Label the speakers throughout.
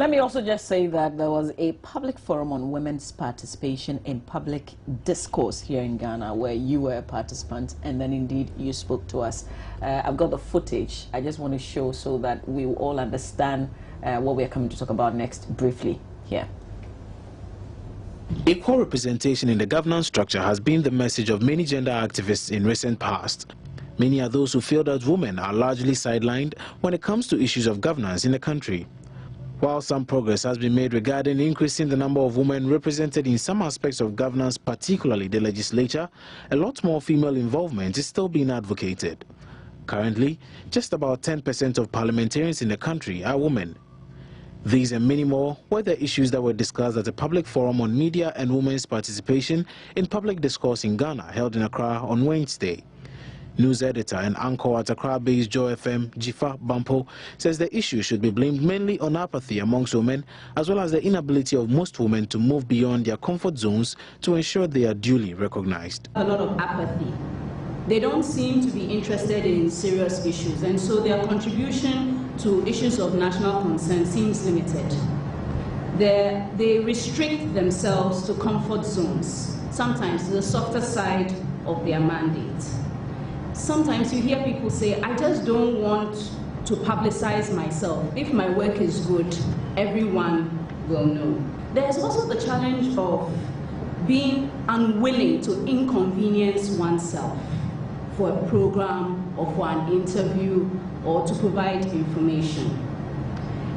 Speaker 1: Let me also just say that there was a public forum on women's participation in public discourse here in Ghana where you were a participant and then indeed you spoke to us. I've got the footage. I just want to show so that we will all understand what we're coming to talk about next briefly here.
Speaker 2: Equal representation in the governance structure has been the message of many gender activists in recent past. Many are those who feel that women are largely sidelined when it comes to issues of governance in the country. While some progress has been made regarding increasing the number of women represented in some aspects of governance, particularly the legislature, a lot more female involvement is still being advocated. Currently, just about 10% of parliamentarians in the country are women. These and many more were the issues that were discussed at a public forum on media and women's participation in public discourse in Ghana held in Accra on Wednesday. News editor and anchor at Accra-based Joy FM, Jifa Bampo, says the issue should be blamed mainly on apathy amongst women, as well as the inability of most women to move beyond their comfort zones to ensure they are duly recognized.
Speaker 3: A lot of apathy. They don't seem to be interested in serious issues, and so their contribution to issues of national concern seems limited. They restrict themselves to comfort zones, sometimes to the softer side of their mandate. Sometimes you hear people say, I just don't want to publicize myself. If my work is good, everyone will know. There's also the challenge of being unwilling to inconvenience oneself for a program or for an interview or to provide information.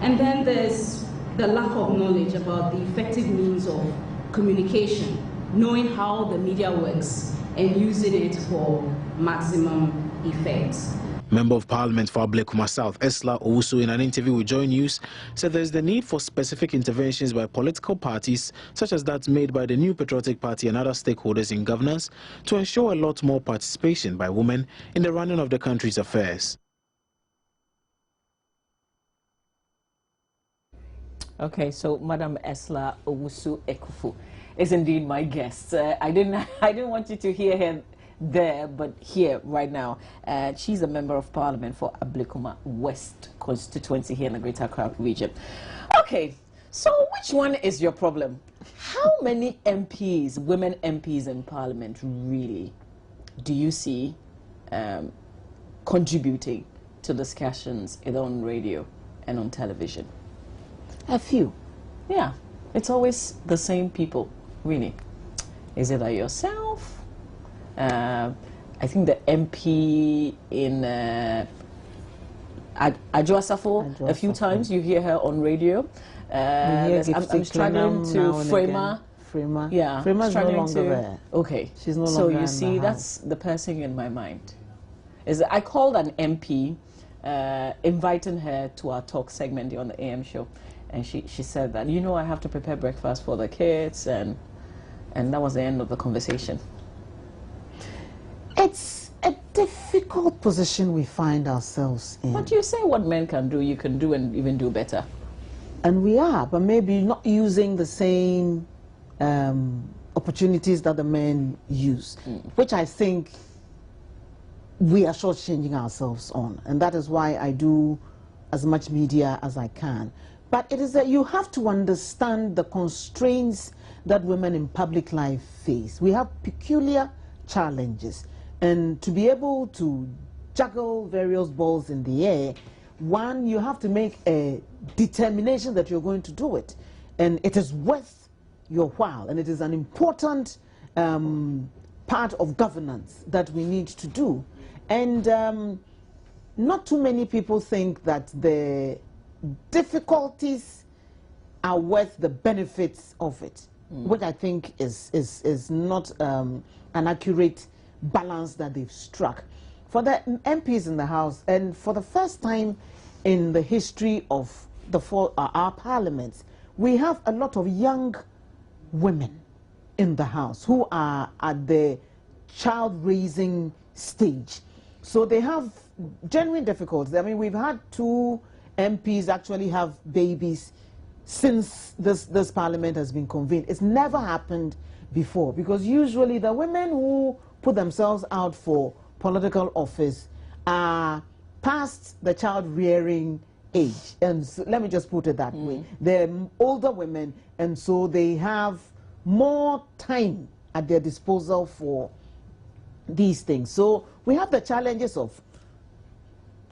Speaker 3: And then there's the lack of knowledge about the effective means of communication, knowing how the media works and using it for maximum effect.
Speaker 2: Member of Parliament for Ablekuma South, Esla Owusu, in an interview with Joy News, said there is the need for specific interventions by political parties, such as that made by the new Patriotic Party and other stakeholders in governance, to ensure a lot more participation by women in the running of the country's affairs.
Speaker 1: Okay, so Madam Esla Owusu Ekufu is indeed my guest. I didn't want you to hear her there, but here right now. She's a member of Parliament for Ablekuma West constituency here in the Greater Accra region. Okay, so which one is your problem? How many MPs, women MPs in Parliament, really do you see contributing to discussions either on radio and on television?
Speaker 4: A few.
Speaker 1: Yeah, it's always the same people, really. Is it like yourself? I think the MP in Adjoasafo, a few times you hear her on radio. I'm struggling to Frema. Yeah,
Speaker 4: Frema's no longer there.
Speaker 1: Okay,
Speaker 4: she's no longer.
Speaker 1: So you see, that's the person in my mind. I called an MP, inviting her to our talk segment on the AM show, and she said that, you know, I have to prepare breakfast for the kids, and that was the end of the conversation.
Speaker 4: It's a difficult position we find ourselves in.
Speaker 1: But you say what men can do, you can do and even do better.
Speaker 4: And we are, but maybe not using the same opportunities that the men use, which I think we are shortchanging ourselves on. And that is why I do as much media as I can. But it is that you have to understand the constraints that women in public life face. We have peculiar challenges. And to be able to juggle various balls in the air, one, you have to make a determination that you're going to do it. And it is worth your while. And it is an important part of governance that we need to do. And not too many people think that the difficulties are worth the benefits of it, which I think is not an accurate balance that they've struck. For the MPs in the House, and for the first time in the history of our parliaments, we have a lot of young women in the House who are at the child-raising stage. So they have genuine difficulties. I mean, we've had 2 MPs actually have babies since this parliament has been convened. It's never happened before, because usually the women who put themselves out for political office are past the child-rearing age, and so, let me just put it that way. They're older women, and so they have more time at their disposal for these things. So we have the challenges of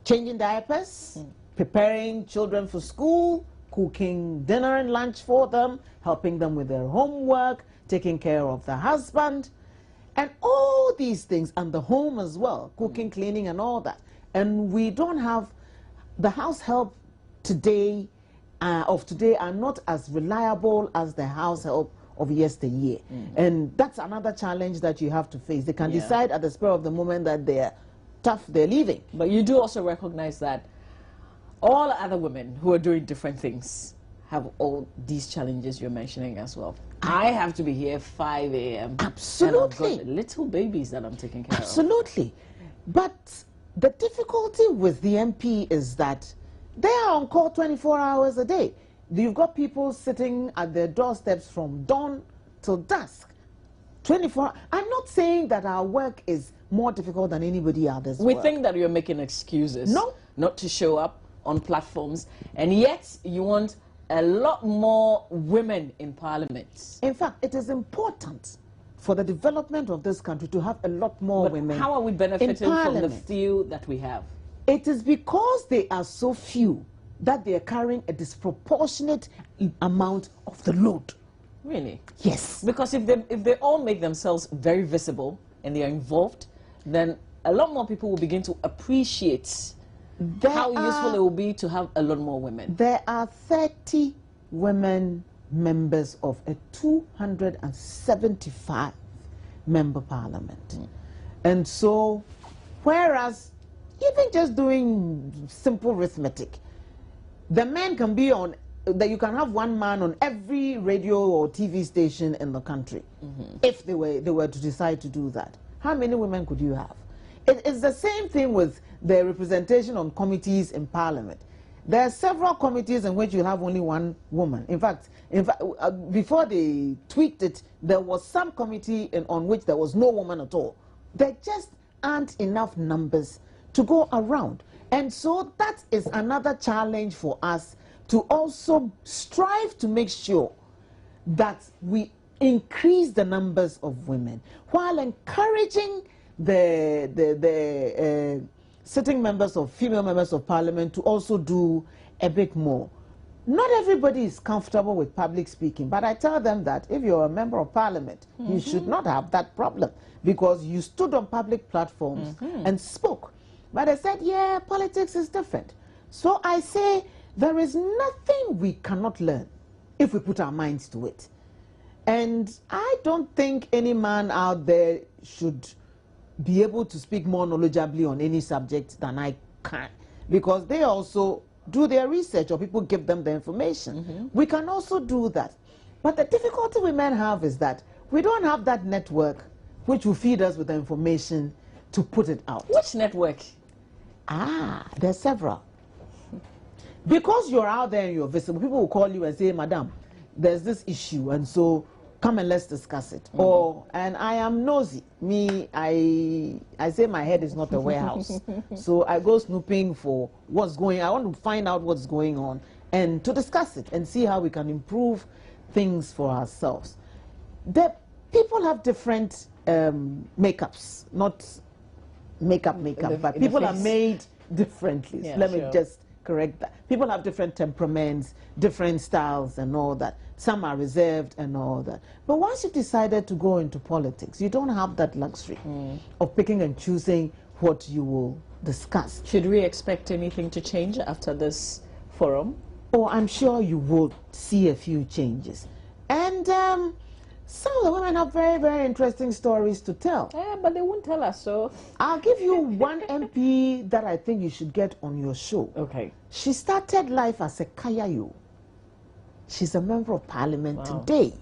Speaker 4: changing diapers, preparing children for school, cooking dinner and lunch for them, helping them with their homework, taking care of the husband, and all these things, and the home as well, cooking, cleaning, and all that. And we don't have the house help today of today are not as reliable as the house help of yesteryear. And that's another challenge that you have to face. They can decide at the spur of the moment that they're tough, they're leaving.
Speaker 1: But you do also recognize that all other women who are doing different things have all these challenges you're mentioning as well. I have to be here 5 a.m.
Speaker 4: Absolutely.
Speaker 1: And I've got little babies that I'm taking care of.
Speaker 4: Absolutely. But the difficulty with the MP is that they are on call 24 hours a day. You've got people sitting at their doorsteps from dawn till dusk. 24. I'm not saying that our work is more difficult than anybody else's
Speaker 1: We
Speaker 4: work.
Speaker 1: think that you're making excuses
Speaker 4: No.
Speaker 1: not to show up on platforms, and yet you want a lot more women in parliament.
Speaker 4: In fact, it is important for the development of this country to have a lot more
Speaker 1: But
Speaker 4: women.
Speaker 1: how are we benefiting from the
Speaker 4: parliament.
Speaker 1: few that we have?
Speaker 4: It is because they are so few that they are carrying a disproportionate amount of the load.
Speaker 1: Really?
Speaker 4: Yes.
Speaker 1: Because if they all make themselves very visible and they are involved, then a lot more people will begin to appreciate how useful it will be to have a lot more women.
Speaker 4: There are 30 women members of a 275 member parliament. And so, whereas even just doing simple arithmetic, the men can be on, that you can have one man on every radio or TV station in the country, if they were to decide to do that. How many women could you have? It's the same thing with the representation on committees in parliament. There are several committees in which you have only one woman. In fact, before they tweaked it, there was some committee on which there was no woman at all. There just aren't enough numbers to go around. And so that is another challenge for us, to also strive to make sure that we increase the numbers of women while encouraging the sitting members of female members of parliament to also do a bit more. Not everybody is comfortable with public speaking, but I tell them that if you're a member of parliament, you should not have that problem, because you stood on public platforms and spoke. But I said, yeah, politics is different. So I say there is nothing we cannot learn if we put our minds to it. And I don't think any man out there should be able to speak more knowledgeably on any subject than I can, because they also do their research or people give them the information. We can also do that. But the difficulty we men have is that we don't have that network which will feed us with the information to put it out.
Speaker 1: Which network?
Speaker 4: There's several. Because you're out there and you're visible, people will call you and say, Madam, there's this issue, and so come and let's discuss it. Or, and I am nosy. Me, I say my head is not a warehouse. So I go snooping for what's going on. I want to find out what's going on and to discuss it and see how we can improve things for ourselves. The people have different makeups, not makeup, but people are made differently.
Speaker 1: Yeah,
Speaker 4: So let me
Speaker 1: sure.
Speaker 4: just correct that. People have different temperaments, different styles and all that. Some are reserved and all that. But once you've decided to go into politics, you don't have that luxury of picking and choosing what you will discuss.
Speaker 1: Should we expect anything to change after this forum?
Speaker 4: Oh, I'm sure you will see a few changes. And some of the women have very, very interesting stories to tell.
Speaker 1: Yeah, but they won't tell us, so...
Speaker 4: I'll give you one MP that I think you should get on your show.
Speaker 1: Okay.
Speaker 4: She started life as a Kayayo. She's a member of parliament
Speaker 1: Wow.
Speaker 4: today.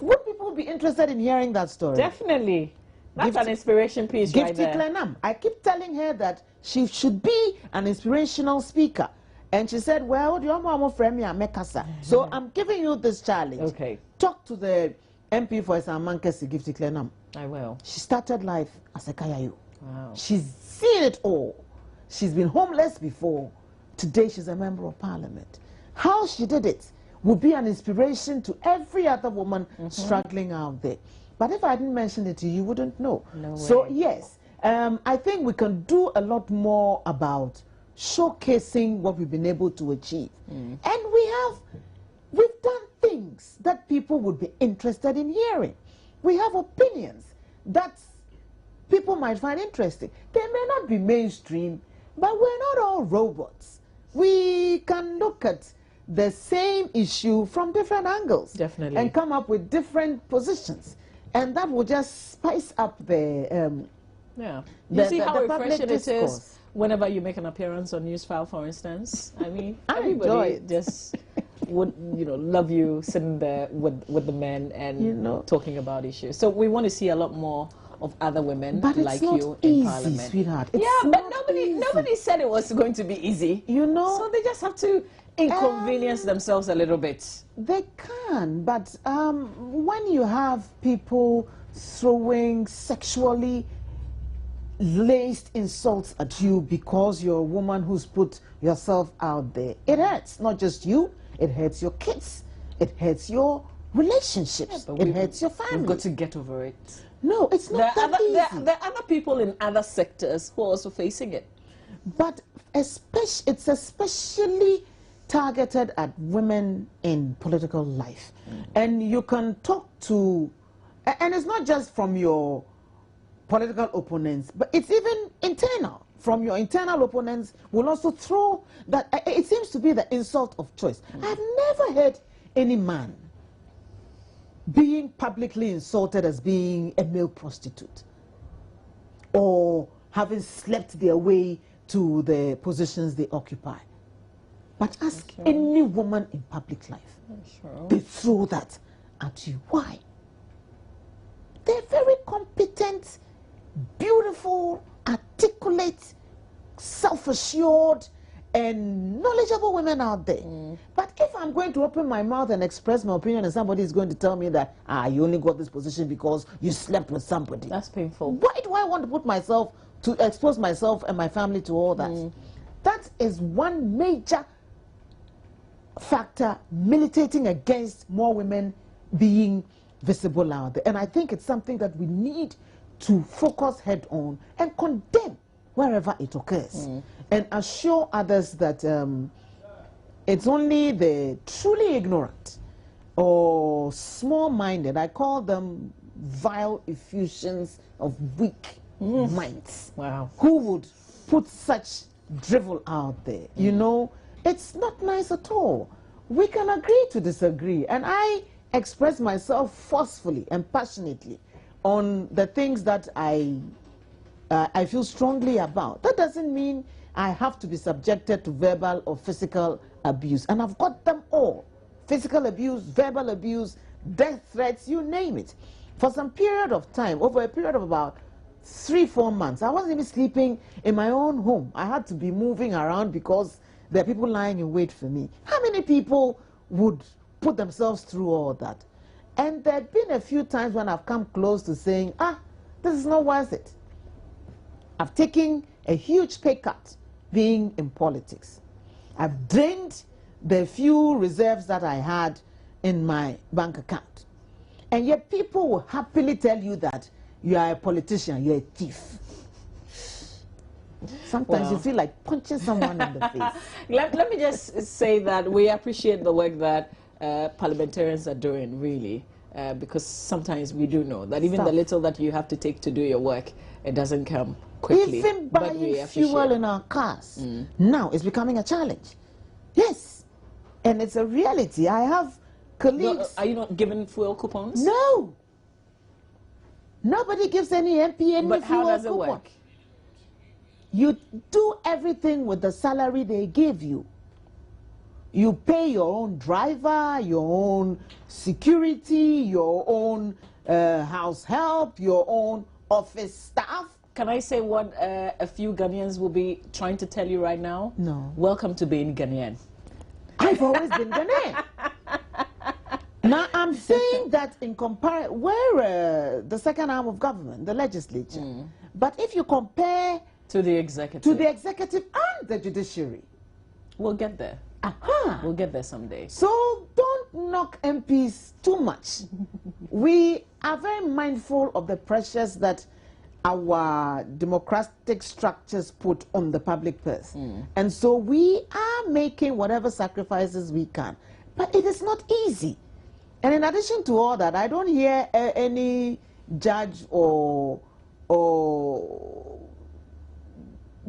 Speaker 4: Would people be interested in hearing that story?
Speaker 1: Definitely. That's
Speaker 4: Gifty-
Speaker 1: an inspiration piece right
Speaker 4: Gifty
Speaker 1: there.
Speaker 4: Clenham. I keep telling her that she should be an inspirational speaker. And she said, well, do you want to friend me? I'm Mekasa. So I'm giving you this challenge.
Speaker 1: Okay.
Speaker 4: Talk to the MP for Samankesi, Gifty Clenham.
Speaker 1: I will.
Speaker 4: She started life as a Kayayo.
Speaker 1: Wow.
Speaker 4: She's seen it all. She's been homeless before. today she's a member of parliament. How she did it would be an inspiration to every other woman struggling out there. But if I didn't mention it to you, you wouldn't know.
Speaker 1: No
Speaker 4: So
Speaker 1: way.
Speaker 4: yes, I think we can do a lot more about showcasing what we've been able to achieve. And we've done things that people would be interested in hearing. We have opinions that people might find interesting. They may not be mainstream, but we're not all robots. We can look at the same issue from different angles.
Speaker 1: Definitely.
Speaker 4: And come up with different positions. And that will just spice up the
Speaker 1: yeah. You see how
Speaker 4: the public
Speaker 1: refreshing it is
Speaker 4: discourse.
Speaker 1: whenever you make an appearance on Newsfile, for instance. I mean,
Speaker 4: I enjoy
Speaker 1: everybody
Speaker 4: it.
Speaker 1: just would, love you sitting there with the men and talking about issues. So we want to see a lot more of other women
Speaker 4: but
Speaker 1: like
Speaker 4: it's not
Speaker 1: you
Speaker 4: easy,
Speaker 1: in Parliament.
Speaker 4: Sweetheart.
Speaker 1: Yeah,
Speaker 4: It's
Speaker 1: but
Speaker 4: not
Speaker 1: nobody
Speaker 4: easy.
Speaker 1: said it was going to be easy. So they just have to inconvenience themselves a little bit.
Speaker 4: They can, but when you have people throwing sexually laced insults at you because you're a woman who's put yourself out there, it hurts. Not just you, it hurts your kids, it hurts your relationships, it hurts your family.
Speaker 1: We've got to get over it.
Speaker 4: No, it's not that easy.
Speaker 1: There are other people in other sectors who are also facing it.
Speaker 4: But it's especially targeted at women in political life. And you can talk to, and it's not just from your political opponents, but it's even internal. From your internal opponents will also throw that, it seems to be the insult of choice. I've never heard any man being publicly insulted as being a male prostitute or having slept their way to the positions they occupy. But ask any woman in public life, they throw that at you. Why? They're very competent, beautiful, articulate, self-assured, and knowledgeable women out there. But if I'm going to open my mouth and express my opinion and somebody is going to tell me that, you only got this position because you slept with somebody.
Speaker 1: That's painful.
Speaker 4: Why do I want to put myself, to expose myself and my family to all that? That is one major factor militating against more women being visible out there. And I think it's something that we need to focus head on and condemn wherever it occurs. And assure others that it's only the truly ignorant or small-minded, I call them vile effusions of weak minds, who would put such drivel out there. You know, it's not nice at all. We can agree to disagree, and I express myself forcefully and passionately on the things that I feel strongly about. That doesn't mean I have to be subjected to verbal or physical abuse, and I've got them all. Physical abuse, verbal abuse, death threats, you name it. For some period of time, over a period of about 3-4 months, I wasn't even sleeping in my own home. I had to be moving around because there are people lying in wait for me. How many people would put themselves through all that? And there have been a few times when I've come close to saying, this is not worth it. I've taken a huge pay cut being in politics. I've drained the few reserves that I had in my bank account. And yet people will happily tell you that you are a politician, you're a thief. Sometimes you feel like punching someone in the face.
Speaker 1: Let me just say that we appreciate the work that parliamentarians are doing, really, because sometimes we do know that even the little that you have to take to do your work, it doesn't come quickly.
Speaker 4: Even buying fuel in our cars now is becoming a challenge. Yes, and it's a reality. I have colleagues.
Speaker 1: Are you not given fuel coupons?
Speaker 4: No. Nobody gives any MP any
Speaker 1: But
Speaker 4: fuel
Speaker 1: how does it
Speaker 4: coupon.
Speaker 1: work?
Speaker 4: You do everything with the salary they give you. You pay your own driver, your own security, your own house help, your own office staff.
Speaker 1: Can I say what a few Ghanaians will be trying to tell you right now?
Speaker 4: No.
Speaker 1: Welcome to being Ghanaian.
Speaker 4: I've always been Ghanaian. Now, I'm saying that in comparison, we're the second arm of government, the legislature. But if you compare
Speaker 1: to the executive
Speaker 4: and the judiciary,
Speaker 1: We'll get there.
Speaker 4: Aha.
Speaker 1: We'll get there someday.
Speaker 4: So don't knock MPs too much. We are very mindful of the pressures that our democratic structures put on the public purse. And so we are making whatever sacrifices we can. But it is not easy. And in addition to all that, I don't hear any judge or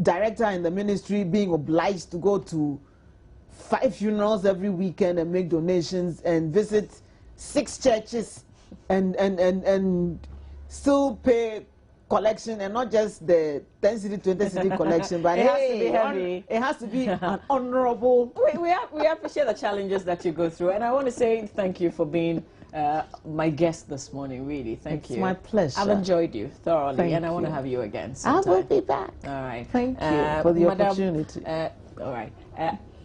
Speaker 4: director in the ministry being obliged to go to 5 funerals every weekend and make donations and visit 6 churches and still pay collection, and not just the 10 city, 20 city collection, but
Speaker 1: It has to be heavy.
Speaker 4: It has to be an honorable.
Speaker 1: We appreciate the challenges that you go through, and I want to say thank you for being my guest this morning. Really, thank you.
Speaker 4: It's my pleasure.
Speaker 1: I've enjoyed you thoroughly,
Speaker 4: Thank
Speaker 1: and I want to
Speaker 4: you.
Speaker 1: have you again sometime.
Speaker 4: I will be back.
Speaker 1: All right.
Speaker 4: Thank you for the opportunity.
Speaker 1: All right.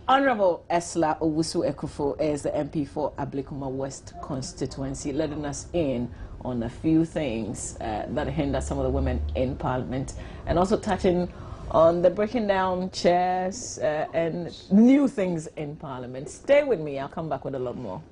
Speaker 1: Honorable Esla Owusu Ekufo is the MP for Ablekuma West constituency, letting us in on a few things that hinder some of the women in Parliament, and also touching on the breaking down chairs and new things in Parliament. Stay with me. I'll come back with a lot more.